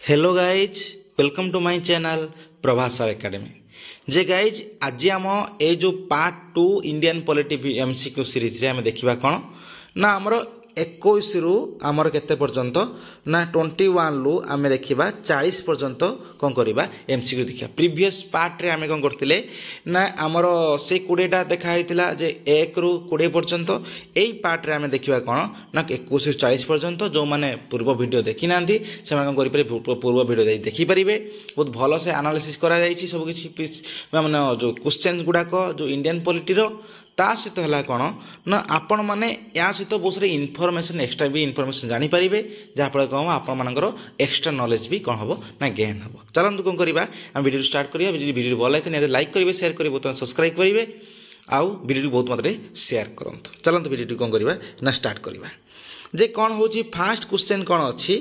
Hello guys welcome to my channel Prabhasar academy जे guys आज आम ए जो part 2 Indian polity MCQ series रे हमें देखिबा कोन ना हमर 21 रु हमर केते पर्यंत ना 21 रु आमे देखिबा 40 पर्यंत कोन करबा एमसीक्यू देखिबा। प्रीवियस पार्ट रे आमे कोन करथिले ना हमर से 20 टा देखा हैतिला जे 1 रु 20 पर्यंत। एई पार्ट रे आमे देखिबा कोन ना 21 रु 40 पर्यंत जो माने पूर्व वीडियो देखि नांदी से माने करि पारे पूर्व वीडियो देखि परिबे। बहुत भलो से एनालिसिस करा जाईची सब किछि माने जो क्वेश्चंस गुडा को जो इंडियन पॉलिटी रो ता सहित है कौन ना आपण मैंने या सहित बहुत सारे इनफॉरमेशन एक्सट्रा भी इनफॉरमेशन जानी पारिबे जहाँफल कौन आपण मानकर एक्सट्रा नॉलेज भी कौन हम ना गेन हम। चलतु कौन करवा आम वीडियो स्टार्ट करिया। वीडियो भल लगे लाइक करेंगे शेयर करेंगे बर्तमान सब्सक्राइब करेंगे आउ वीडियो बहुत मात्रा शेयर करूँ। चलतु वीडियो कौन करवा ना स्टार्ट करवा जे कौन हो फास्ट क्वेश्चन कौन अच्छी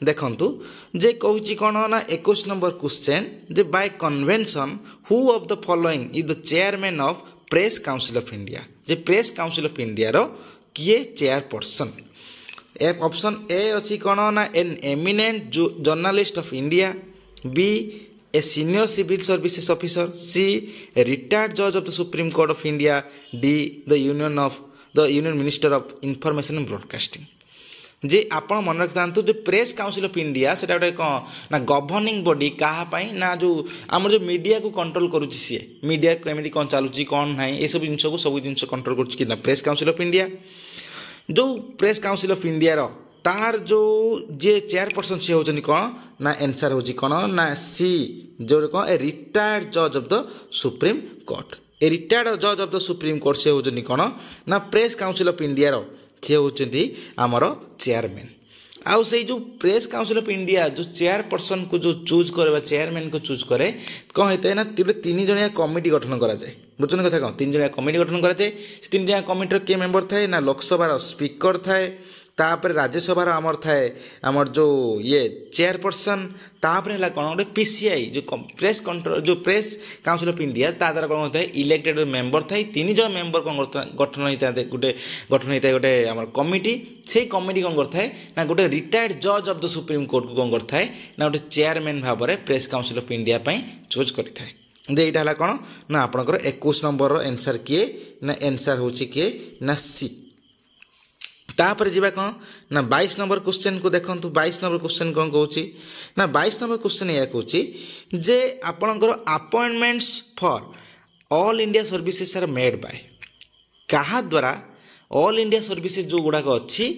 देखंतु जे कहूँ कौन ना 21 नंबर क्वेश्चन जे by convention who of the following is the chairman of press council of India. जे प्रेस काउंसिल ऑफ इंडिया रो किए चेयरपर्सन। ऑप्शन ए अच्छी कौन ना an eminent journalist of India, B a senior civil services officer, C a retired जज of the supreme court of India, D the union minister of information and broadcasting. जे आपण मन रखता जो press council of India से गोटे कौन ना गवर्निंग बॉडी कहाँपाई ना जो आम जो मीडिया को कंट्रोल करुच्ची सी मीडिया केमी कौन चलुची कौन ना ये सब जिन को सब जिन कंट्रोल करुच्ची प्रेस काउंसिल ऑफ इंडिया। जो प्रेस काउंसिल ऑफ इंडिया रो तार जो जे चेयरपर्सन सी होचनी कौन ना आंसर होची कौन ना सी जो कौन ए रिटायर्ड जज of the supreme court. A retired जज ऑफ द सुप्रीम कोर्ट से होचनी कौन ना प्रेस काउंसिल ऑफ इंडिया रो सी होचंती आमर चेयरमैन। आउ से जो प्रेस काउंसिल ऑफ इंडिया जो चेयरपर्सन को जो चूज करे चेयरमैन को चूज करे कौन होता है ना 3 जणिया कमिटी गठन करा जाए। बुझुन कथा कौन 3 जणिया कमिटी गठन करा जाए। 3 जणिया कमिटी के मेंबर थाए ना लोकसभा स्पीकर थाए तापर राज्यसभा आमर थाए आमर जो ये चेयरपर्सन तापर है कौन गोटे पीसीआई जो प्रेस कंट्रोल जो प्रेस काउंसिल ऑफ इंडिया ता द्वारा कौन होता है इलेक्टेड मेंबर थाए 3 जन मेंबर कौन गठन होता है गोटे गठन होता है गोटे आमर कमिटी। से कमिटी कौन करता है ना गोटे रिटायर्ड जज ऑफ द सुप्रीम कोर्ट को कौन करता है ना गोटे चेयरमैन भाव में press council of India choose करता है। जे यहाँ है कौन ना आपंकर 21 नंबर आंसर किए ना आंसर हो किए ना सी। तापर जी कौन ना 22 नंबर क्वेश्चन को देखो। 22 नंबर क्वेश्चन कौन कहूँ ना 22 नंबर क्वेश्चन या कहूँ जे आपणकर appointments for all India services are made by कहा द्वारा ऑल इंडिया सर्विसेज जो गुड़ाक अच्छी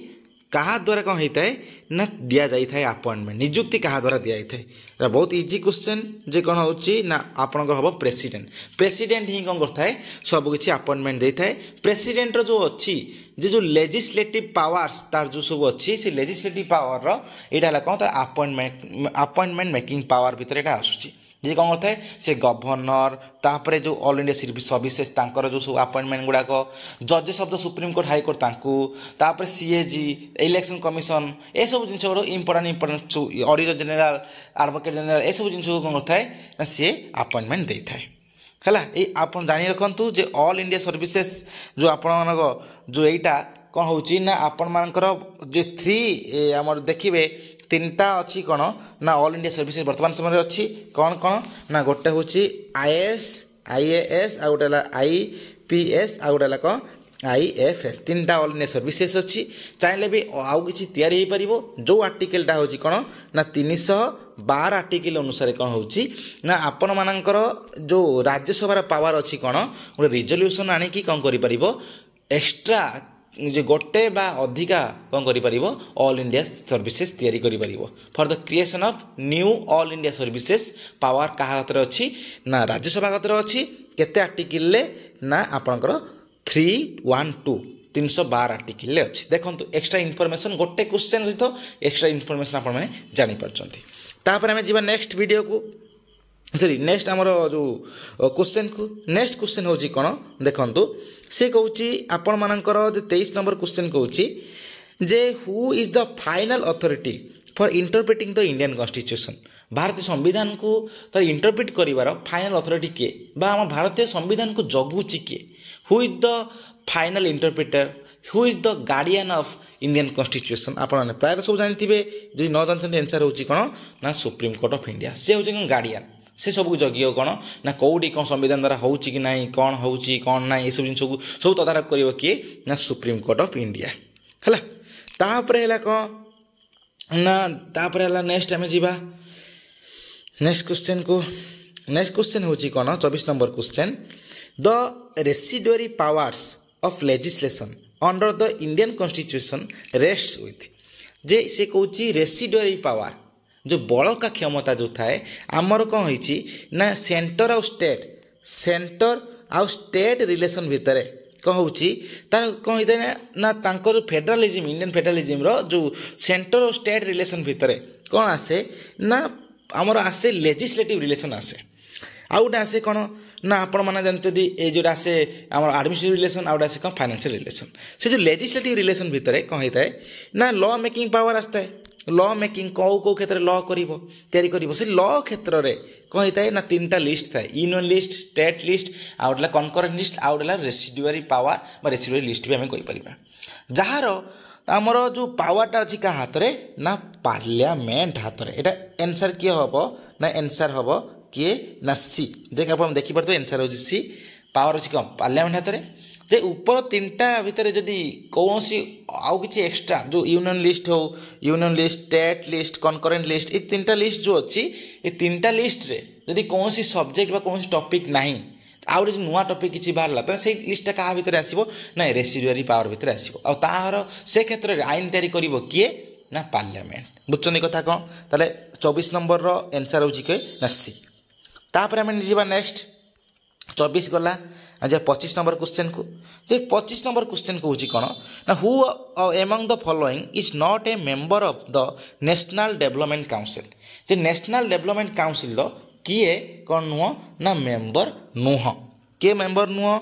कहा द्वारा कौन होता है ना दिया जाई था अपॉइंटमेंट नियुक्ति कहा द्वारा दिया जाता है। बहुत इजी क्वेश्चन जे कौन हो ना आपंकर हम प्रेसिडेंट ही कौन करता है सब किसी अपॉइंटमेंट देता है। प्रेसिडेंट जो अच्छी जो लेजिस्लेटिव पावर्स तार जो सब अच्छी से लेजिस्लेटिव पावर यहाँ कौन तार अपॉइंटमेंट मेकिंग पावर भितर यहाँ आसूँ जे कौन करता है से गवर्नर तापर जो ऑल इंडिया सर्विसेज तांकर जो सब अपॉइंटमेंट गुड़ाक जजेस of the supreme court high court तापर सीएजी इलेक्शन कमिशन ए सब जिन important auditor general advocate general ए सब जिन कौन करता है ना सी अपॉइंटमेंट देता है है। आप जानी रखु जे ऑल इंडिया सर्विसेज जो आपण जो यहाँ कौन हो ना आपण मानकर जो 3 आम देखिए 3टा अच्छी कौन ना ऑल इंडिया सर्विसेज वर्तमान समय अच्छी कौन कौन ना गोटे हूँ आईएएस आईएएस आ गोटे आईपीएस आ गोटे कौन आईएफएस 3टा ऑल इंडिया सर्विसेज अच्छी चाहे भी आउ कि तैयारी जो आर्टिकलटा हूँ कौन ना 312 आर्टिकल अनुसार कौन हो ना आपण मानकर जो राज्यसभा पावर अच्छी कौन गोटे रिजोल्यूशन आनिकी कौन कर एक्सट्रा जे गोटे बा अधिका कौन कर ऑल इंडिया सर्विसेज तैयारी कर for the creation of knew all India services power क्या हाथ अच्छी ना राज्यसभा हाथ अच्छी केते आर्टिकल ना आपणकर 312 आर्टिकल अच्छी। देखो एक्सट्रा इनफॉरमेशन गोटे क्वेश्चन सहित एक्सट्रा इनफॉरमेशन आपण मैंने जापर आम जी नेक्स्ट वीडियो को सॉरी नेक्स्ट आमर जो क्वेश्चन को नेक्स्ट क्वेश्चन हूँ कौन देखु से कहूँ आपण मानकर 23 नंबर क्वेश्चन कहूँ जे who is the final authority for interpreting the Indian constitution. भारतीय संविधान को तार इंटरप्रेट कर फाइनल अथॉरिटी किए बा आम भारतीय संविधान को जगुची किए who is the final interpreter who is the guardian of Indian constitution आपण प्राय सब जानते जो न जानते आंसर होची कौन ना सुप्रीम कोर्ट ऑफ इंडिया से होची गार्डियन से सब जगियो कौन ना कौटी कौन संविधान द्वारा होची कि नहीं कौन होची कौन ना ये सब जिन सब तदारख करिवो किए ना सुप्रीम कोर्ट ऑफ इंडिया हैला तापर हैला कौन ना तापर हैला नेक्स्ट आमे जीवा नेक्स्ट क्वेश्चन होची कौन 24 number question the residuary powers of legislation under the Indian constitution rests with जे से कहूँ रेसिडुअरी पावर जो बड़का क्षमता जो थाए आमर कौन होइछि ना सेंटर आउ स्टेट रिलेशन भितर कौन होछि तार कौन होता है ना तांकर फेडरलिज्म इंडियन फेडरलिज्म रो जो सेंटर और स्टेट रिलेशन भितर कौन आसे ना आमर आसे लेजिस्लेटिव रिलेशन आसे आउ गोटे आसे कौन ना आपण मैंने जानते ये जो आसे आम आडमिनिस्ट्रेटिव रिलेशन आउ आसे कौन फाइनेंशियल रिलेशन से जो लेजिस्लेटिव रिलेशन भितर कौन होता है ना लॉ मेकिंग पावर आसता है लॉ मेकिंग कौ क्षेत्र लॉ कर से लॉ क्षेत्र में कौन होता है ना 3टा लिस्ट थाए यूनियन लिस्ट स्टेट लिस्ट आउटला कनकरेंट लिस्ट आउटला रेसिडुअरी पावर रेसिडुअरी लिस्ट भी आम कहीपर जार आमर जो पावरटा अच्छी क्या हाथ में ना पार्लियामेंट हाथ में यहाँ आंसर किए हम ना आंसर हम किए ना सी देख आप देखिपे आंसर हो सी पावर अच्छी कौन पार्लियामेंट हाथ में जे ऊपर 3टा भितर जदि कौन सी आउ कि एक्सट्रा जो यूनियन लिस्ट हो union list state list concurrent list ये 3टा लिस्ट जो अच्छी ये 3टा लिस्ट रे जदि कौन सी सब्जेक्ट बा कौन सी टॉपिक नहीं आउ जो नुआ टॉपिक किसी बाहर तो से लिस्टा क्या भितर आसो ना रेसिडुअरी पावर भितर आसो आ तार से क्षेत्र में आईन तैयारी कर किए ना पार्लियामेंट बुझुन कथा कौन ताले 24 नंबर आंसर हो ना सी तापर आम नेक्स्ट 24 गला आज 25 नंबर क्वेश्चन को जे 25 नंबर क्वेश्चन को हूँ कौन ना who among the following is not a member of the national development council J national development council किए कौन नुह ना मेंबर नुह किए मेंबर नुह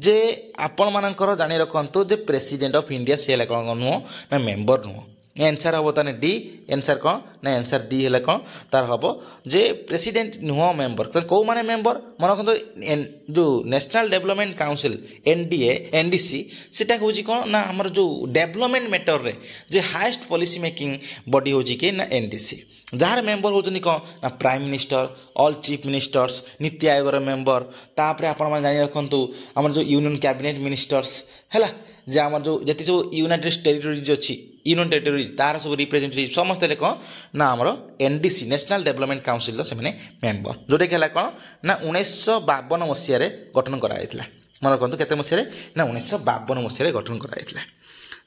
जे आपण मानकर जानी रखु जे प्रेसिडेंट ऑफ इंडिया सी कौन नुह ना मेंबर नुह आंसर हम ताने डी आंसर कौन ना आंसर डी है कौन तार हम जे प्रेसिडेंट नुह मेंबर तो कौ माने मेंबर मन रखते जो नेशनल डेवलपमेंट काउंसिल एनडीसी सेटा हूँ कौन ना आमर जो डेवलपमेंट मैटर रे जे हाईएस्ट पॉलिसी मेकिंग बॉडी हूँ कि ना एनडीसी जार मेंबर होती कौन ना prime minister all chief ministers NITI Aayog member तापर आपण जानी रखु आम जो यूनियन कैबिनेट मिनिस्टर्स है जे आम जो जी सब यूनाइटेड टेरिटोरीज अच्छी यूनियन टेरिटोरीज तार सब रिप्रेजेंटेटिव समस्त कौन ना आमर एनडीसी नेशनल डेवलपमेंट काउंसिल से मेंबर जोटा कि है कौन ना 1952 मसीह गठन कराइला मन रखु केते मसीह ना 1952 मसीह गठन कराइला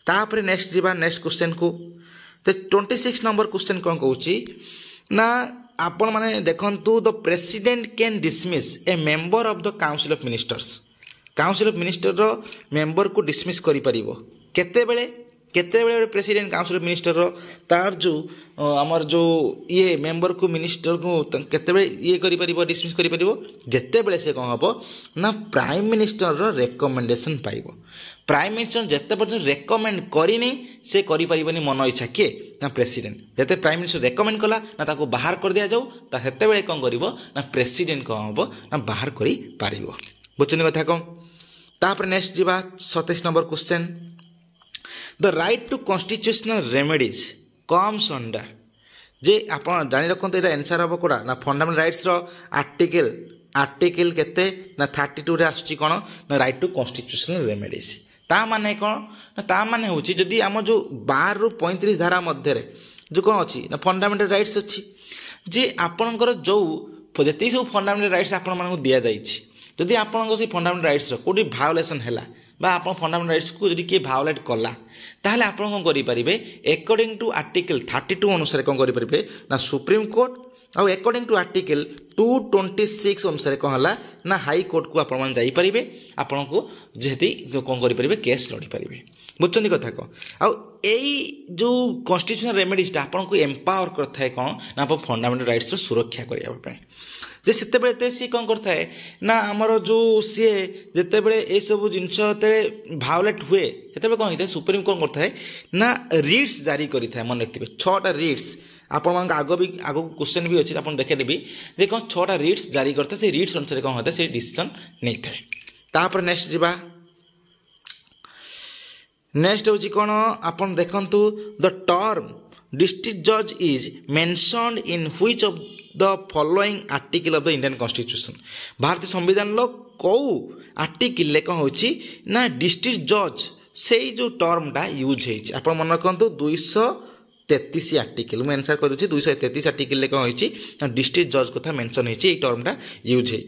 तापर नेक्स्ट जीवा नेक्स्ट क्वेश्चन को तो 26 नंबर क्वेश्चन कौन कहूँ ना आपण माने देखंतु the president can dismiss a member of the council of ministers council of minister रो मेंबर को डिसमिस करि परिबो केते प्रेसिडेंट काउंसिल ऑफ मिनिस्टर रो तार जो आमर जो ये मेंबर को मिनिस्टर को केते ये करि परिबो डिसमिस करि परिबो जेते बेले से कौन हबो ना प्राइम मिनिस्टर रो रेकमेंडेशन पाइबो प्राइम मिनिस्टर जिते पर्यटन रेकमेंड करनी से करें मन इच्छा किए ना प्रेसिडेंट जिते प्राइम मिनिस्टर रेकमेंड कला ना ताको बाहर कर दिया जाऊ हेते बेले कौन कर ना प्रेसिडेंट कौन हम ना बाहर कर पार बुझुन कथा कौन तापर नेक्स्ट जीवा 27 number question the right to constitutional remedies comes under जे आप जानी रखु ये आंसर हम कौटा ना फंडामेंटल राइट्स आर्टिकल केते ना 32 रे आसुची कौन ना राइट टू कॉन्स्टिट्यूशनल रेमेडीज ता माने कौन ना ता माने होची जदि आम जो 12 रु 35 धारा मध्य जो कौन अच्छी ना फंडामेंटल राइट्स अच्छी जे आपणकर जो जी सब फंडामेंटल राइट्स आपण मानक दि जाइए जदि आपंक से फंडामेंटल राइट्स कोई भायोलेसन है आप फंडामेंटल राइट्स को जदि किए भायोलेट कला ताहले आप कौन करेंगे अकॉर्डिंग टू आर्टिकल 32 अनुसार कौन करेंगे ना सुप्रीम कोर्ट आउ अकॉर्डिंग टू आर्टिकल 226 अनुसार कौन है ना हाई कोर्ट को आपण जाइए आपण को जेहती कौन करेंगे केस लड़ी पारे बुझुं कथा कौन आउ जो कॉन्स्टिट्यूशनल रेमेडीजटा आपन को एम्पावर करता है कौन ना आप फंडामेंटल राइट्स सुरक्षा करने जे से सी कौन करता है ना आमर जो सी जिते बड़े ये सब जिनस भायोलेट हुए से कौन होता है सुप्रीम कौन करता है ना रिट्स जारी करता है मन रखिए 6टा रिट्स आपण आग क्वेश्चन भी अच्छे आप देखेदेवी जे कौन 6टा रिट्स जारी करता है से रिट्स अनुसार कौन होता है से डिसीजन नहीं थाए तापर नेक्स्ट जीवा नेक्स्ट हूँ कौन आपन देखंतु द टर्म डिस्ट्रिक्ट जज is mentioned in which of the following article of the Indian constitution भारतीय संविधान कौ आर्टिकल कौन हो ना डिस्ट्रिक्ट जज से जो टर्मटा यूज हो मन रखु 233 आर्टिकल मुझे आंसर कर 233 आर्टिकल कौन हो डिस्ट्रिक्ट जज कथा मेंशन हो टर्मटा यूज हो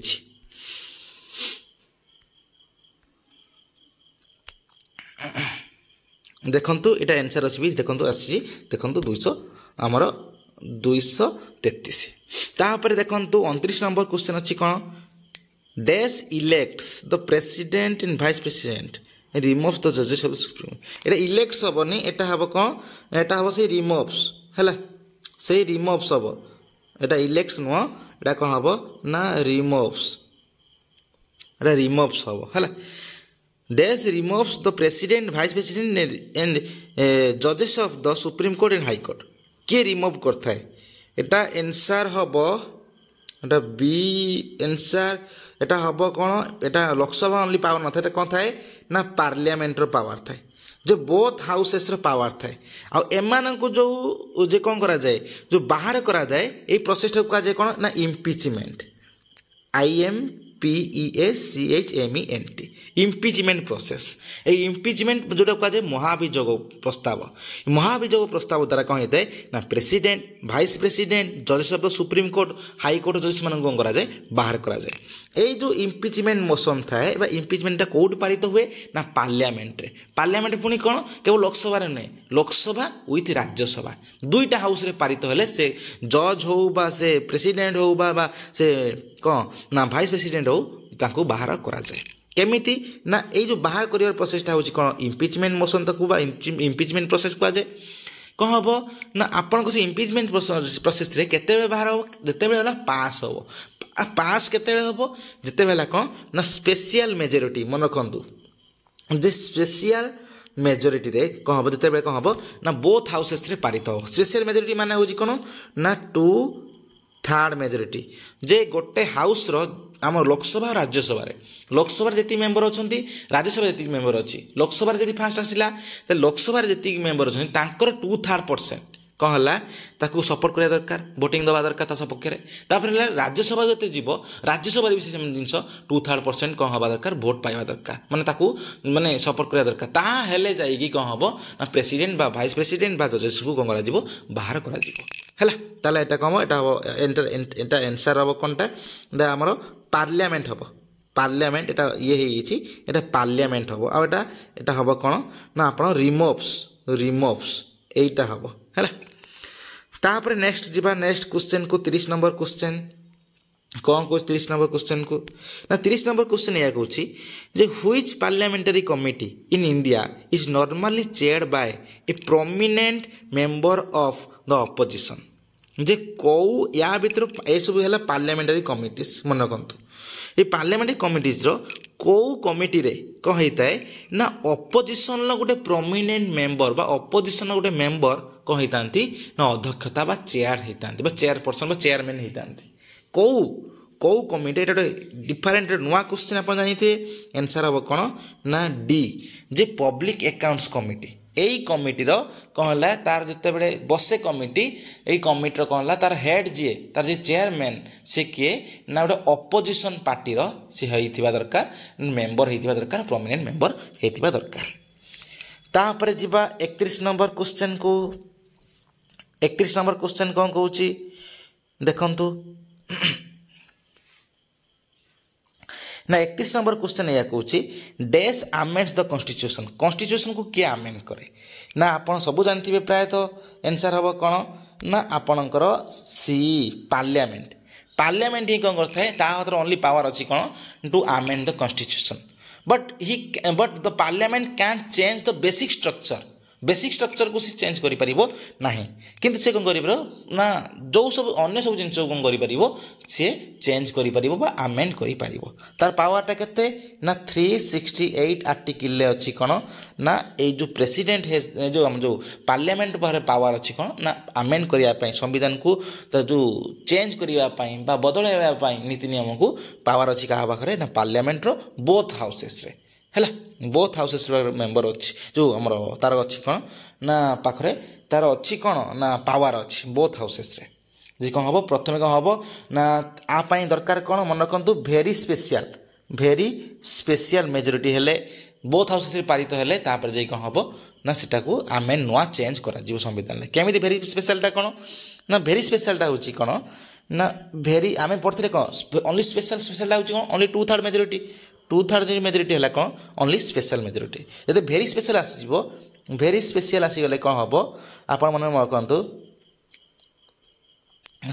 देखंतु एटा आंसर अछि देखंतु आसी देखंतु 200 हमर 233 तापर देखंतु 29 नंबर क्वेश्चन अछि कोन dash elects the president and vice president removes the जजेस ऑफ द सुप्रीम एटा इलेक्ट्स हबनी एटा हबो कोन एटा हबो से रिमूव्स हैला से रिमूव्स हबो एटा इलेक्ट्स नो एटा कोन हबो ना रिमूव्स एटा रिमूव्स हबो हैला Dash removes the president, vice president and judges of the Supreme Court and High Court. किए रिमूव करता है एटा आंसर हबो एटा बी आंसर एटा हबो कोन एटा लोकसभा ओनली पावर न था एटा कोन थाए ना पार्लियामेंट रो पावर थाए जो बोथ हाउसेस रो पावर थाए आ एमान को जो जे कोन करा जाए जो बाहर करा जाए ए प्रोसेस को कहा जाए कोन ना इम्पीचमेंट IMPEACHMENT इम्पीचमेंट प्रोसेस ए इम्पीचमेंट जोटा कहा जाए महाभियोग प्रस्ताव द्वारा कौन होता है ना प्रेसिडेंट वाइस प्रेसिडेंट जजेस of the supreme court high court जजेस मान कौन करा जाए बाहर करा जाए ये जो इम्पीचमेंट मोशन थाए इम्पीचमेंट कौट पारित हुए ना पार्लियामेंट पुणी कौन केवल लोकसभा नुहे लोकसभा विथ राज्यसभा दुईटा हाउस रे पारित हेले से जज हो बा से प्रेसिडेंट हो बा से कौन ना वाइस प्रेसिडेंट हो ताको बाहर करा जाए केमिति ना ये जो बाहर कर प्रोसेसटा हूँ कौन इम्पीचमेंट मोशन तक इम्पीचमेंट प्रोसेस कह जाए कौन हम ना आपन को से इम्पीचमेंट प्रोसेस रे केते बाहर हो जते बेला पास हो पास केते हम जिते बेला कौन ना स्पेशल मेजोरिटी मन रखु जे स्पेशल मेजोरिटी रे कौन हम जिते कौन हम ना बोथ हाउसेस रे पारित हो स्पेशल मेजोरिटी माने हूँ कौन ना 2/3 मेजोरिटी जे गोटे हाउस रो आम लोकसभा और राज्यसभा लोकसभा जी मेम्बर अच्छा राज्यसभा जी मेम्बर अच्छी लोकसभा जी फास्ट आसला तो लोकसभा जी मेम्बर अच्छा 2/3% कौन है ताकू सपोर्ट करा दरकार भोटिंग दवा दरकार सपक्ष राज्यसभा जो जीव राज्यसभा भी सेम जिन 2/3% कौन हवा दरकार भोट पाइबा दरकार माने ताकू माने सपोर्ट करा दरकार ताहेले जाइकी कौन हम ना प्रेसिडेंट बा वाइस प्रेसिडेंट बा जजेस को कौन करा बाहर करा है ताले एटा कम एटा एटा आंसर हम कौनटा आमर पार्लियामेंट हम पार्लियामेंट एटा ये एटा पार्लियामेंट हम आटा हम कौन ना आप रिमूव्स एटा हम है तापर नेक्स्ट जीवा नेक्स्ट क्वेश्चन को 30 नंबर क्वेश्चन कौन कह 30 नंबर क्वेश्चन को ना 30 नंबर क्वेश्चन या कहूँ जे which parliamentary committee in India is normally chaired by a prominent member of the opposition जे कौ या भीतर ये सब है पार्लियामेंटरी कमिटीज मन रखु ये पार्लियामेंटरी कमिटीज कौ कमिटी रे कौन होता है ना ऑपोजिशन गोटे प्रोमिनेंट मेंबर बा ऑपोजिशन गोटे मेंबर कौन होता ना अध्यक्षता बा चेयर होता चेयरपर्सन बा चेयरमैन होता कौ कौ कमिटी एटा डिफरेंट नुआ क्वेश्चन आप जानते आंसर हम कौन ना D J public accounts committee यही कमिटीर कौन है तार जिते बड़े बसे कमिटी यही कमिटीर कौन है तार हेड जी तार जे चेयरमैन से किए ना गोटे अपोजिशन पार्टी सी होइथिबा दरकार मेंबर होइथिबा दरकार प्रोमिनेंट मेंबर होइथिबा दरकार तापर जिबा 31 नंबर क्वेश्चन को 31 नंबर क्वेश्चन कौन कहूँ देखंतु ना 31 नंबर क्वेश्चन या कहूँ डैश आमेंड्स द कॉन्स्टिट्यूशन को किए आमेंड करे ना आपन सब जानते प्रायतः आंसर हम कौन ना आपणकर सी पार्लियामेंट ही कौन करता है ओनली पावर अच्छी कौन to amend the constitution but the parliament can't change the basic structure को सी चेंज करि परिबो नाही किंतु से कौन करिबो ना जो सब अन्य सब जिनस कौन करि परिबो से चेंज करि परिबो बा अमेंड करि परिबो तार पावरटा केते ना 368 आर्टिकल ले अछि कोन ना ए जो प्रेसिडेंट है जो हम जो पार्लियामेंट बारे पावर अछि कोन ना अमेंड करिया पई संविधान को तो जो चेंज करिया पई बा बदलाइबा पई नीति नियम को पावर अछि का बाखरे ना पार्लियामेंट रो बोथ हाउसेस रे है बोथ हाउसेस मेंबर अच्छी जो आमर तार अच्छी कौन ना पाखरे तार अच्छी कौन ना पावर अच्छी बोथ हाउसेस जे कौन हम प्रथम कौन हम ना आपाई दरकार कौन मन रखु भेरी स्पेशल मेजोरिटी हेले बोथ हाउसेस पारित हेले तापर जे कौन हम ना सेटा को आमे नुआ चेंज करा जीव संविधान में केमी भेरी स्पेशलटा कौन ना भेरी स्पेशलटा हूँ कौन ना भेरी आमे पढ़ते कौन ओनली स्पेशलटा हूँ कौन ओनली 2/3 मेजोरिटी 2/3 मेजोरिटी है कौन ओनली स्पेशल मेजोरिटी जब भेरी स्पेशल आसीज भेरी स्पेशल आसीगले कौन हम आपण मन रखु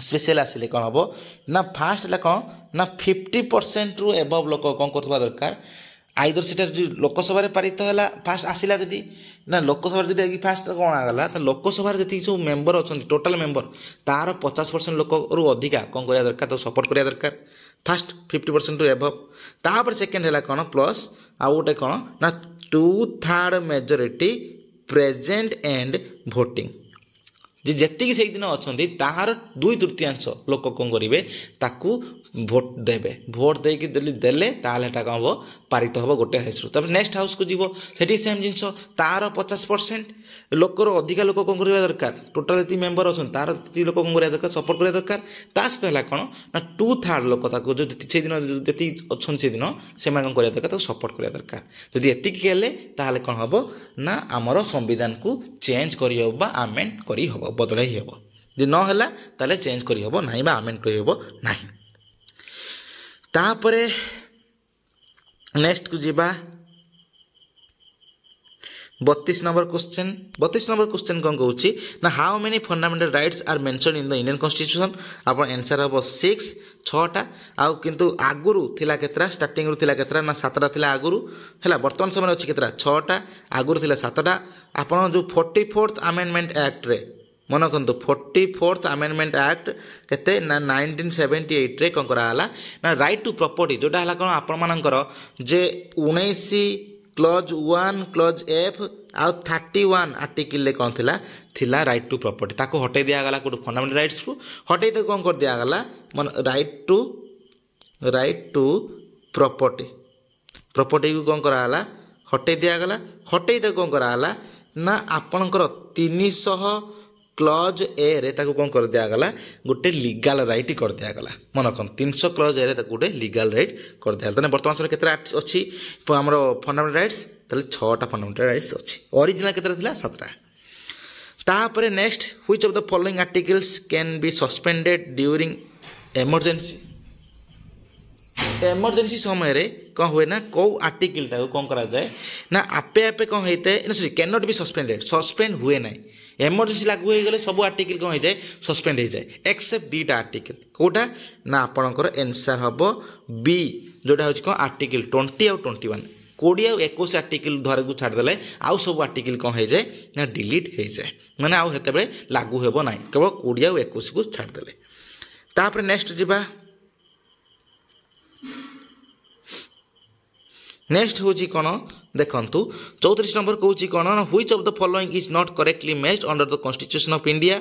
स्पेशल आसिले कौन हम ना फास्ट है कौन ना 50% रु एबव लोक कौन कर दरकार आइदर से लोकसभा पारित है फास्ट आसला जदि ना लोकसभा जब फास्ट कौन आगला तो लोकसभा जी सब मेम्बर अच्छा टोटाल मेम्बर तार 50% लोक रु अधिका कौन करा दरकार तो सपोर्ट करा दरकार फास्ट 50% रु एबव तापर सेकेंड है कौन प्लस आउ गोटे कौन ना 2/3 मेजोरिटी प्रेजेंट एंड भोटिंग जी जेतिकी से दिन अच्छा ताहार 2/3 लोक कौन करेंगे ताकू भोट देवे भोट देकी देले ताले कौन हम पारित हम गोटे हाउस रू नेक्स्ट हाउस को जीव से सेम जिनस तार 50% लोकर अधिका लोक कौन करवा दरकार टोटाल जी मेम्बर अच्छा तार लोक कौन करा दरकार सपोर्ट करा दरकार ता सहित है कौन ना 2/3 लोक जो से दिन जी अच्छा से दिन से कौन करा दरकार सपोर्ट करा दरकार जदि एतिकी हेले ताहले कौन हम ना आमर संविधान को चेंज करी हबो बा आमेंड करी हबो बदलाई हबो जे न होला ताले चेंज करी हबो नाही बा आमेंड करी हबो नाही तापरे नेक्स्ट को जीवा 32 नंबर क्वेश्चन कौन कहूँ ना how many fundamental rights are mention in the Indian constitution आप आंसर हम 6 6टा आउ किंतु आगुरु थिला केतरा स्टार्टिंग रु थिला केतरा ना 7टा थिला आगुरु हैला वर्तमान समय अछि केतरा 6टा आगुरु थिला 7टा आपण जो 44th अमेंडमेंट एक्ट रे मन रखु 44th अमेंडमेंट एक्ट केते ना 1978 रे कौन कराला ना राइट टू प्रॉपर्टी जोटा हला कौन आपण मानकर जे 19 क्लॉज 1 क्लॉज एफ आउ 31 आर्टिकल कौन थिला राइट टू प्रॉपर्टी ताको हटे दिया गला कोड फंडामेंटल राइट्स को हटे तो कौन कर दिया गला मन राइट टू प्रॉपर्टी को कौन कराला हटे दिया गला हटे तो कौन कराला ना आपणकर 300 क्लॉज ए रे ताको कौन कर दिया गला गोटे लीगल राइट कर दिया गला मन रखन 300 क्लॉज ए रे ताको गोटे लीगल राइट कर दिया तने वर्तमान समय केतरा अछि हमर फंडामेंटल राइट्स तले 6टा फंडामेंटल राइट्स अछि ओरिजिनल केतरा थिला 7टा तापरे next which of the following articles can be suspended during emergency समय रे कौन हुए ना कौ आर्टिकल टा कौन करा जाए ना आपे आपे कौन होते sorry can not B suspend हुए ना इमरजेंसी लागू हो गले सब आर्टिकल कौन हो जाए सस्पेंड हो जाए एक्सेप्ट 2टा आर्टिकल कोटा ना आपणकर आंसर हम बी जोटा हूँ कौन आर्टिकल 20 और 21 20 और 21 आर्टिकल धरे को छाड़देले आउ सब आर्टिकल कौन हो जाए ना डिलीट हो जाए मैंने आउ हेते लागू हेबो ना केवल 20 और 21 को छाड़देले तापर नेक्स्ट जीवा नेक्स्ट हूँ कौन देखु 34 नंबर कौच कौन which of the following is not correctly matched under the constitution of India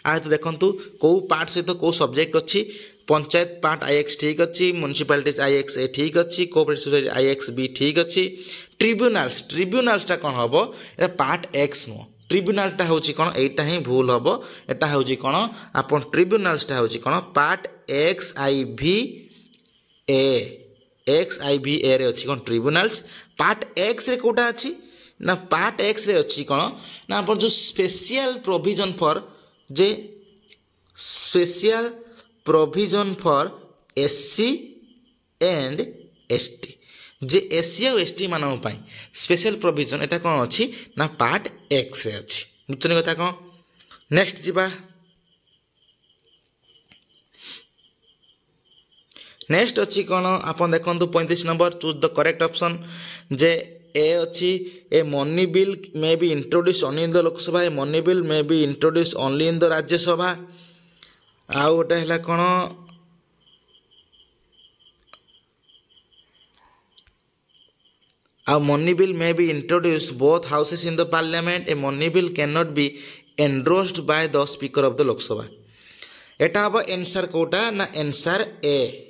आ तो देखु कौ पार्ट सहित कौ सब्जेक्ट अच्छी पंचायत पार्ट आईएक्स ठीक अच्छी म्युनिसिपालिटीज आईएक्स ए ठीक अच्छी कोऑपरेटिव सोसाइटी आईएक्स बी ठीक अच्छी ट्रिब्यूनाल्सटा कौन हम ये पार्ट एक्स नुह ट्रिब्यूनालटा हूँ कौन एटा ही भूल हम एटा हूँ कौन आप ट्रिब्यूनाल्सटा हूँ कौन पार्ट XIV ए रे अच्छी कौन ट्रिब्यूनाल्स पार्ट एक्स रे कोटा अच्छी ना पार्ट एक्स रे अच्छी कौन ना आप जो special provision for SC and ST J SC और ST मानव पाई स्पेशल प्रोविजन एटा कौन अच्छी ना पार्ट एक्स रे अच्छी बुझनी कथा कौन नेक्स्ट जीवा नेक्स्ट अच्छी कौन आप देखो 35 number choose the correct option जे ए अच्छी a money bill may be introduced only in the Lok Sabha a money bill may be introduced only in the Rajya Sabha आउ गोटे है कौन आ money bill may be introduced both houses in the parliament a money bill can not be endorsed by the speaker of the Lok Sabha एटा हम answer Kota ना answer A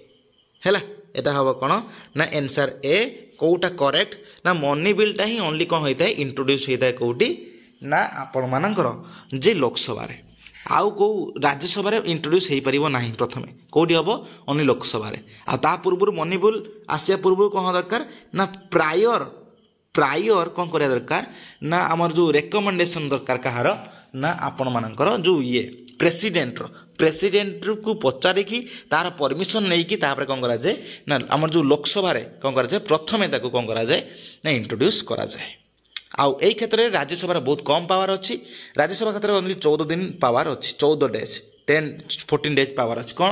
हैला एटा हम कौन ना आंसर ए कौटा करेक्ट ना मनी बिलटा ही ओनली कौन होता है इंट्रोड्यूस होता है कौटी ना आपण मानकर जे लोकसभा आउ कौ राज्यसभा इंट्रोड्यूस हो पार ना प्रथम कौटी हम ओनली लोकसभा आ पूर्व मनी बिल आसिया पूर्व कौन दरकार ना प्रायर कौन करा दरकार ना आमर जो रेकमेंडेशन दरकार कहार ना आपण मानकर जो ये प्रेसिडेंट को पचारिकी तार परमिशन नहीं कि तापर कौन करा जाए ना आमर जो लोकसभा रे कौन करा जाए प्रथमे ताको कौन करा जाए ना इंट्रोड्यूस करा जाए आउ एई क्षेत्र में राज्यसभा बहुत कम पावर अच्छी राज्यसभा क्षेत्र में ओनली 14 दिन पावर अच्छी 14 डेज 14 डेज पावर अच्छी कौन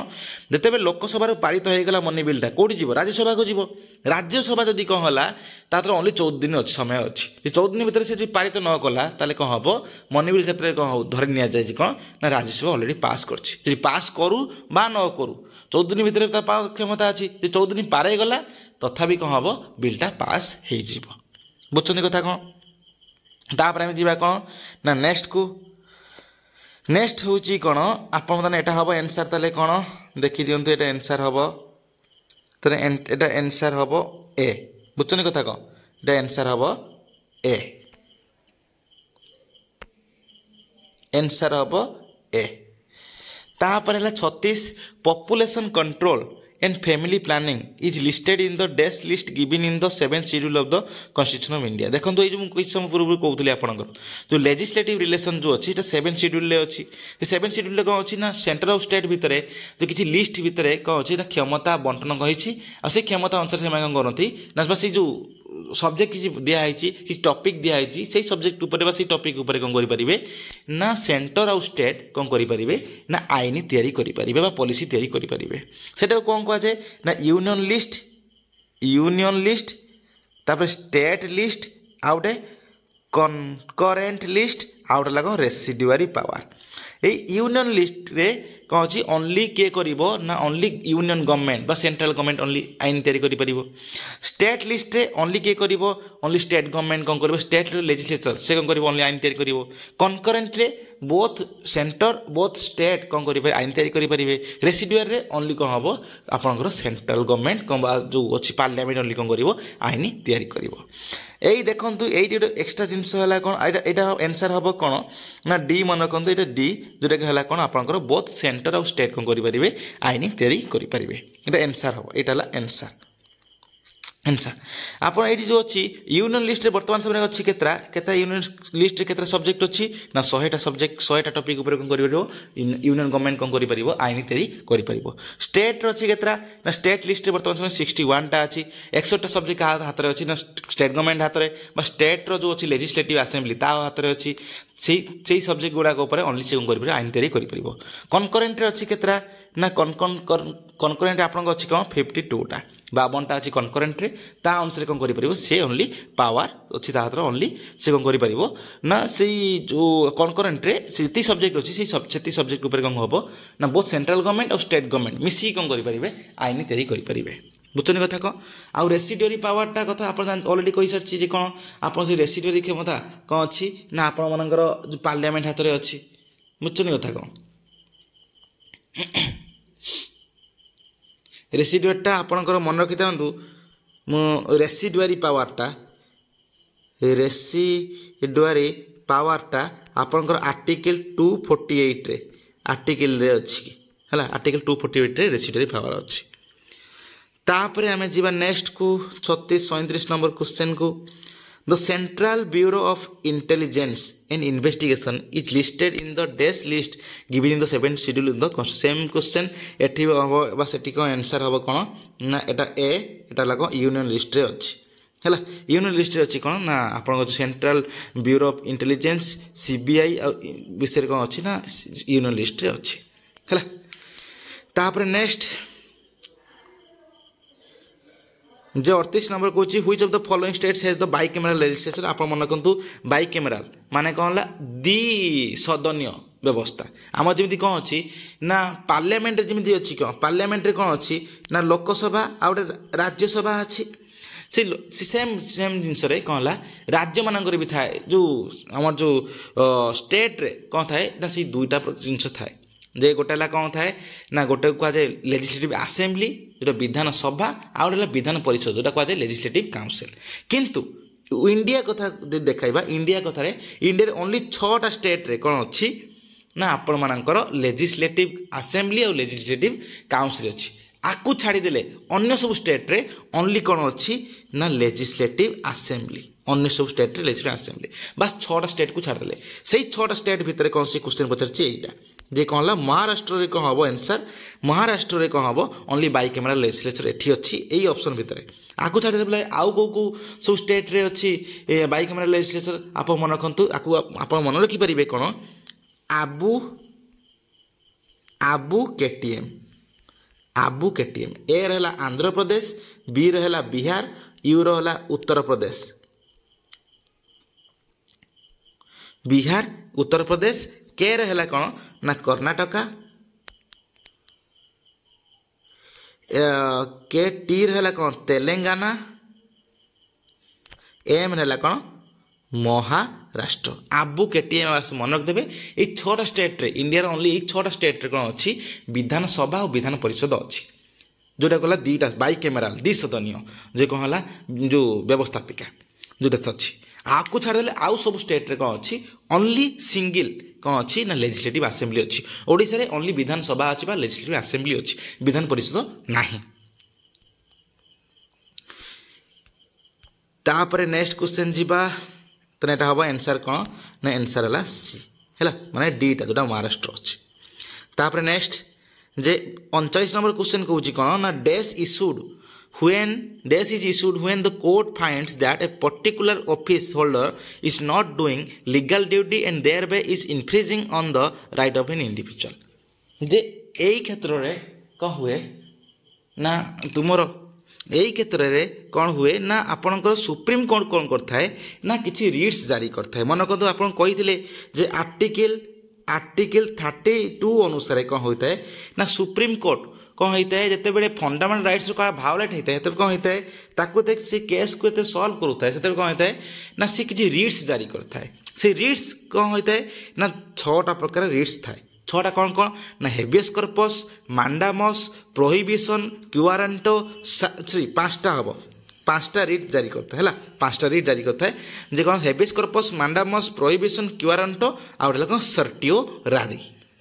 जिते लोकसभा पारित होगा मनी बिलटा कौटी जीव राज्यसभा को जीव राज्यसभा जदि कौन है तार ओनली 14 दिन अच्छी समय अच्छी 14 दिन भितर से पारित न कला ताले कौन हम मनी बिल क्षेत्र में कौन हो धरी नि जाए कौन ना राज्यसभा अलरेडी पास कर पास करू बा न करू 14 दिन भितर क्षमता अच्छी 14 दिन पार गला तथापि कौन हम बिलटा पास हो बुझुं कथा कौन तापर आम जा कौन ना नेक्स्ट हूँ कौन आप यहाँ हम एनसार ताले कौन देखी दिंतु ये एनसार हम तो ये एनसार हम ए बुझुं कथा कौन ये एनसार हम ए एनसार हम ए तापर है 36 population control and family planning is listed in the dash list given in the 7th schedule of the constitution of India देखो ये जो कुछ समय पूर्व कहूली आपंकर जो लेजिस्लेटिव रिलेशन जो अच्छी 7th schedule अच्छी 7th schedule कौन अच्छी ना सेंटर ऑफ स्टेट भितर जो किसी लिस्ट भितर कौन अच्छी ना क्षमता बंटन कही क्षमता अनुसार से कौन करती ना से जो सब्जेक्ट किसी दिखाई किसी टॉपिक दिखाई से सब्जेक्ट उपर से टॉपिक उपर कौन करेंगे ना सेंटर आउ स्टेट कौन करेंगे ना आईन तैयारी करेंगे पॉलिसी तैयारी करेंगे सेटा कौन कहुए ना यूनियन लिस्ट तापर स्टेट लिस्ट आउ गोटे कनकरेंट लिस्ट आउ गोटे लग रेसिडुआरी पावर ये यूनियन लिस्ट रे कौन अच्छी ओनली किए कर ना ओनली यूनियन गवर्नमेंट बा सेंट्रल गवर्नमेंट ओनली आईन तैयारी कर स्टेट लिस्ट रे ओनली किए कर ओनली स्टेट गवर्नमेंट कौन कर स्टेट लेजिस्लेचर से कौन कर ओनली आईन तैयारी कर कनकरेंट रे बोथ सेंटर बोथ स्टेट कौन करेंगे आईन तैयारी करेंगे रेसिडुआर रे ओनली कौन हम आपंकर सेंट्रल गवर्नमेंट कौन जो अच्छी पार्लियामेंट ओनली कौन कर आईन तैयारी कर यही देखु ये एक्सट्रा जिनस है कौन यहाँ एनसार हम कौन ना डी मन रखु ये डी जोटा कि है कौन आपंकर बोथ सेंटर और स्टेट कौन करेंगे आईन तैयारी करेंगे ये एनसार हम यहाँ एनसार आंसर आपन ये जो अच्छी यूनियन लिस्ट रे वर्तमान समय अच्छी केतरा यूनियन लिस्ट रे केतरा सब्जेक्ट अच्छी ना 100टा सब्जेक्ट 100टा टॉपिक ऊपर कौन कर यूनियन गवर्नमेंट कौन कर आईन तैयारी कर स्टेट अच्छी केतरा ना स्टेट लिस्ट रे वर्तमान समय 61टा अच्छी 61टा सब्जेक्ट हाथ में अच्छी ना स्टेट गवर्नमेंट हाथ में स्टेट रो जो अच्छी लेजिस्लेटिव असेंबली ता हाथ में अच्छी से सब्जेक्ट गुड़ाक ओनली से कौन कर आईन तैयारी कर कनकरेंट अच्छी केतरा ना कनकरेंट आपन अच्छी कौन 52टा 52टा अच्छी कनकरेंट ता अनुसार कौन कर सी ओनली पावर अच्छी हाथ में ओनली से कौन कर ना से जो कनकरेंट से सब्जेक्ट अच्छी से सब्जेक्ट उपर कौन हम ना बोथ सेंट्रल गवर्नमेंट और स्टेट गवर्नमेंट मिसिक कौन करेंगे आईन तैयारी करेंगे बुझुनि कथा कौन आउ रेसिडुआरी पावरटा कथा आप अलरेडी कही सारी कौन आप रेसिडुआरी क्षमता कौन अच्छी ना आपण मानकर जो पार्लियामेंट हाथ में अच्छी बुझुनि कथा कौन रेसिडुआरीटा आपणकर मन रखी था रेसिडुआरी पावरटा आपणकर आर्टिकल 248 रे आर्टिकल रे अच्छी है आर्टिकल 248 रे रेसिडुआरी पावर अच्छी तापर आम जी नेक्स्ट को 36-37 नंबर क्वेश्चन को the central bureau of intelligence and investigation is listed in the this list given in the 7th schedule in the same question एठी हम सेठी को आंसर हम कौन ना एटा ए एटा लग यूनियन लिस्ट रे अच्छी है यूनियन लिस्ट रे अच्छी कौन ना आप central bureau of intelligence CBI विषय कौन अच्छी ना यूनियन लिस्ट रे अच्छी है तापर नेक्स्ट जो 38 नंबर कौन which of the following states has the bicameral legislature आप मन रखु बाइकैमराल माने कौन है द्विसदनीय व्यवस्था आम जमी कौन अच्छी ना पार्लियामेंट जमी अच्छी कौन पार्लियामेंट कौन अच्छी ना लोकसभा आ गए राज्यसभा अच्छी से सेम जिनस कौन है राज्य मानक भी थाए जो आम जो स्टेट रे कौन थाए ना से 2टा जिनस थाए जे गोटे कौन थाए ना गोटे कहुए लेजिस्लेटिव आसेम्बली जो विधान सभा आ गए विधान परिषद जोटा कहुए लेजिस्लेटिव काउंसिल किंतु इंडिया कथा देखा इंडिया कथार इंडिया ओनली 6टा स्टेट कौन अच्छी ना आपण मानकर लेजिस्लेटिव आसेम्बली और लेजिस्लेटिव काउंसिल अच्छी आपको छाड़देले अन्य सब स्टेट रे ओनली कौन अच्छी ना लेजिस्लेटिव आसेम्बली अन्य सब स्टेट रे लेजिस्लेटिव आसेम्बली बस 6टा स्टेट को छाड़देले से 6टा स्टेट भितर कौन सी क्वेश्चन पचार यहाँ जे कौन है महाराष्ट्र रे कौन हम आंसर महाराष्ट्र रे कौन हम ओनली बाई कैमेरा लेजिस्लेचर एठी अच्छी यही ऑप्शन भितर आपको छाड़देले आउ कौ सब स्टेट रे अच्छी बाई कैमेरा लेजिस्लेचर आप मन रखु आप मन रखिपारे कौन आबू केटीएम ए रहा आंध्र प्रदेश बी रहा बिहार यू रहा उत्तर प्रदेश उत्तर प्रदेश के रहा कौन ना कर्नाटका के टी रहा कौन तेलंगाना एम रहा कौन महाराष्ट्र आबू केटीएम मन रखिदेवे ये 6टा स्टेट रे इंडिया ओनली ये 6टा स्टेट रे कौन अच्छी विधान सभा और विधान परिषद अच्छी जोटा कहला 2टा बाई कैमेराल 2 सदनीय जो कौन है जो व्यवस्थापिका जो देश अच्छी आपको छाड़देले आउ सब स्टेट रे कौन अच्छी ओनली सिंगल कौन अच्छी ना लेजिस्लेटिव आसेम्बली अच्छी ओडिशा रे ओनली विधान सभा अच्छी लेजिस्लेटिव आसेम्बली अच्छी विधान परिषद नाही तापरे नेक्स्ट क्वेश्चन जीवा तो यहाँ हम आंसर कौन ना आंसर है सी है माने डीटा जोटा महाराष्ट्र अच्छे तापर नेक्स्ट जे 39 नंबर क्वेश्चन कहूँ कौन ना dash issued when dash is issued when the court finds that a particular office holder is not doing legal duty and thereby is infringing on the right of an individual जे यही क्षेत्र रे कौन हुए ना तुमर यही क्षेत्र में कौन हुए ना आपणकर सुप्रीम कोर्ट कौन करता है ना किसी रिट्स जारी करता है मन करते आप कही आर्टिकल 32 अनुसार कौन होता है ना सुप्रीम कोर्ट कौन होता है जिते बड़े फंडामेंटल राइट्स का भायोलेट होता है तब कौन होता है ताको से केस को एते सॉल्व करूता है से कौन होता है ना सी किसी रिट्स जारी करता है से रिट्स कौन होता है ना 6टा प्रकार रिट्स थाए 6टा कौन कौन ना हेबियस कर्पस मांडामस प्रोहिबिशन क्यूआरंटो 5टा हम 5टा रिट जारी करता है 5टा रिट जारी करता है जे कौन habeas corpus mandamus prohibition quo warranto आउट कौन सर्टियो रारी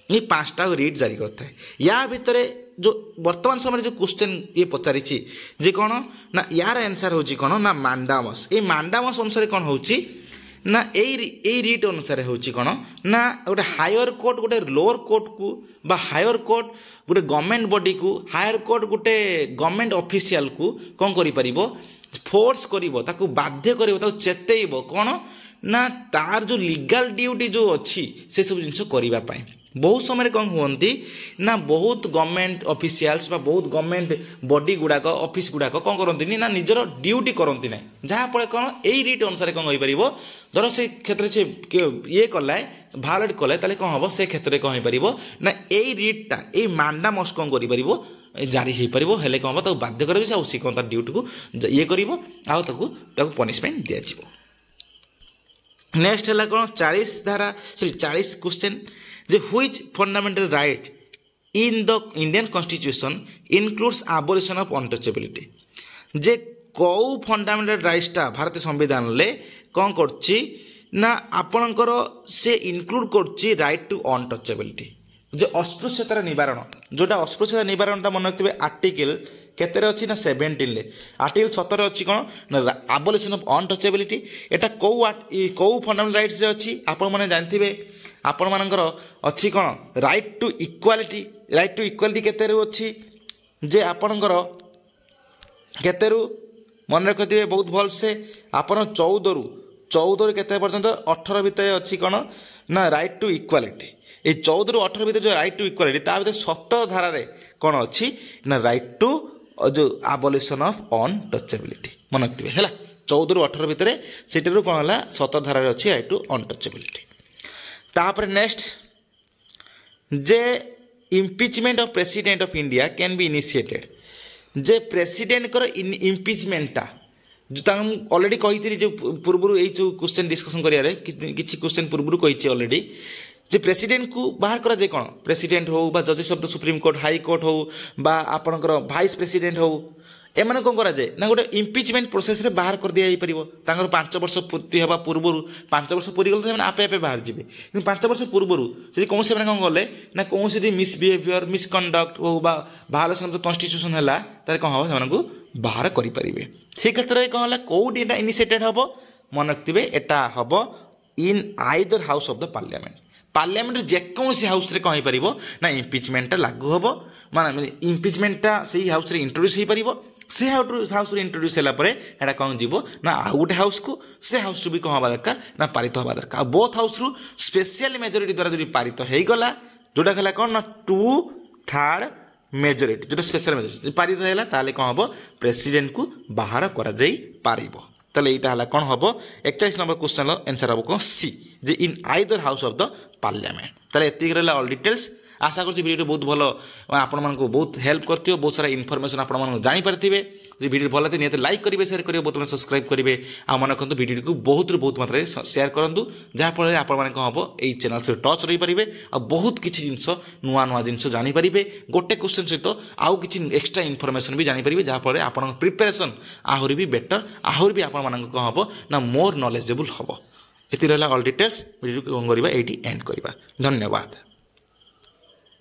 ये 5टा रिट जारी करता है या भितर जो वर्तमान समय जो क्वेश्चन ये पचारि जे कौन ना यार आंसर होची कौन ना मांडामस ये मांडामस अनुसार कौन होची ना यही रिट अनुसार होची कौन ना गोटे हायर कोर्ट गोटे लोअर कोर्ट को बा हायर कोर्ट गोटे गवर्नमेंट बॉडी को हायर कोर्ट गोटे गवर्नमेंट ऑफिशियल को कौन करि परिबो फोर्स करिवो ताकू बाध्य करिवो ताकू चेतेइबो कौन ना तार जो लीगल ड्यूटी जो अच्छी से सब जिनस करबा पाए बहुत समय कौन हुअंती ना बहुत गवर्नमेंट ऑफिशियल्स बा बहुत गवर्नमेंट बॉडी गुड़ाक ऑफिस गुड़ाक कौन करती ना निजर ड्यूटी करती ना जहाँफल कौन यही रिट अनुसार कौन हो धर से क्षेत्र से ये कला भायोलेट कले ताले कौन हम से क्षेत्र में कौन हो ना यही रिट्टा यही मांडामस कौन कर जारी हो पार हेल्ले कौन हम बाध्य कर कौन तार ड्यूटी को ये कर पनिशमेंट दिज्व नेक्स्ट है कौन 40 धारा 40 क्वेश्चन जे which fundamental right in the Indian constitution includes abolition of untouchability जे कौ फंडामेंटल राइट्सटा भारतीय संविधान ले कौन करछि ना आपणकर से इनक्लूड करछि राइट टू अनटचेबिलिटी जे अस्पृश्यतार निवारण जोटा अस्पृश्यता निवारणटा मन रखिबे आर्टिकल केतेरे अछि ना 17 ले आर्टिकल 17 अछि कोन ना एबोलिशन ऑफ अनटचेबिलिटी एटा कौ फंडामेंटल राइट्स रे अछि आपण माने जानथिबे आपण मानकर अच्छी कौन राइट टू इक्वालिटी केतेरु अच्छी जे आपणकर केतेरु मन रखिथे बहुत भल से आपण 14 केते पर्यंत 18 भितर अच्छी कौन ना राइट टू इक्वालिटी ये 14 ରୁ 18 भितर जो राइट टू इक्वालिटी ता भितर 17 धारा रे कौन अच्छी ना राइट टू जो एबोलिशन ऑफ अनटचेबिलिटी मन रखिथे हैला 14 ରୁ 18 भितर सेटरु कौन हला 17 धारा रे अच्छी राइट टू अनटचेबिलिटी तापर next J impeachment of president of India can be initiated J president कर इम्पिचमेंटा जो तक ऑलरेडी कही जो पूर्व यही जो क्वेश्चन डिस्कसन करिया रे किछि क्वेश्चन पूर्व कही ऑलरेडी जे प्रेसिडेंट को बाहर करा जाए कौन प्रेसिडेंट हो बा जजेस of the supreme court high court हो बा आपणकर भाइस प्रेसिडेंट हो एम कौन कराए ना गोटे इम्पिचमेंट प्रोसेस रे बाहर कर दिया पार 5 वर्ष पूर्ति हवा पूर्व 5 वर्ष पूरी गले आपे आपे बाहर जी 5 वर्ष पूर्व जब कौन से कौन गले ना कौन से मिसबिहेवियर मिसकंडक्ट हो भायोलेसन ऑफ द कन्स्टिट्यूशन है तार कौन हम से बाहर करेंगे से क्षेत्र में कौन है कौटी एटा इनिशिएटेड हम मन रखिए एटा हम in either house of the parliament जेकोसी हाउस रे कौन हो पार ना इम्पिचमेंटा लागू हम माने इम्पिचमेंटा से हाउस रे इंट्रोड्यूस हो पार से हाउस रे इंट्रोड्यूस है कौन जीव ना आउ गोटे हाउस को से हाउस भी कौन हवा दरकार ना पारित हवा दरकार बोथ हाउस रु स्पेशल मेजोरिटी द्वारा जो पारित हो गला जोटा कहला कौन ना 2/3 मेजोरिटी जो स्पेशल मेजोरिटी पारित है ताले कौन हम प्रेसिडेंट को बाहर करा जाई पारिबो ताले एटा हला कौन हम 41 नंबर क्वेश्चन आंसर हम कौन सी जे in either house of the parliament ताले एतिक रहला ऑल डिटेल्स आशा करछि वीडियो बहुत भलो आपण मानको बहुत हेल्प करथियो बहुत सारा इनफॉरमेशन आपण मानको जानि परथिबे जे वीडियो भलो लागे नियत लाइक करिवे शेयर करिवे बहुत सब्सक्राइब करिवे आ मन रखंतु वीडियो को बहुत मात्रा रे शेयर करंतु जहा फल आपण माने को हबो एई चैनल से टच रही परिबे आ बहुत किछि जिंस नुआ जिंस जानि परिबे गोटे क्वेश्चन सहित आउ किछि एक्स्ट्रा इनफॉरमेशन भी जानि परिबे जहा फल आपण प्रिपरेशन आहुरी भी बेटर आहुरी भी आपण मानको को हबो ना मोर नॉलेजेबल हबो एति रहला ऑल डिटेल्स वीडियो को करबा एटी एंड करबा धन्यवाद।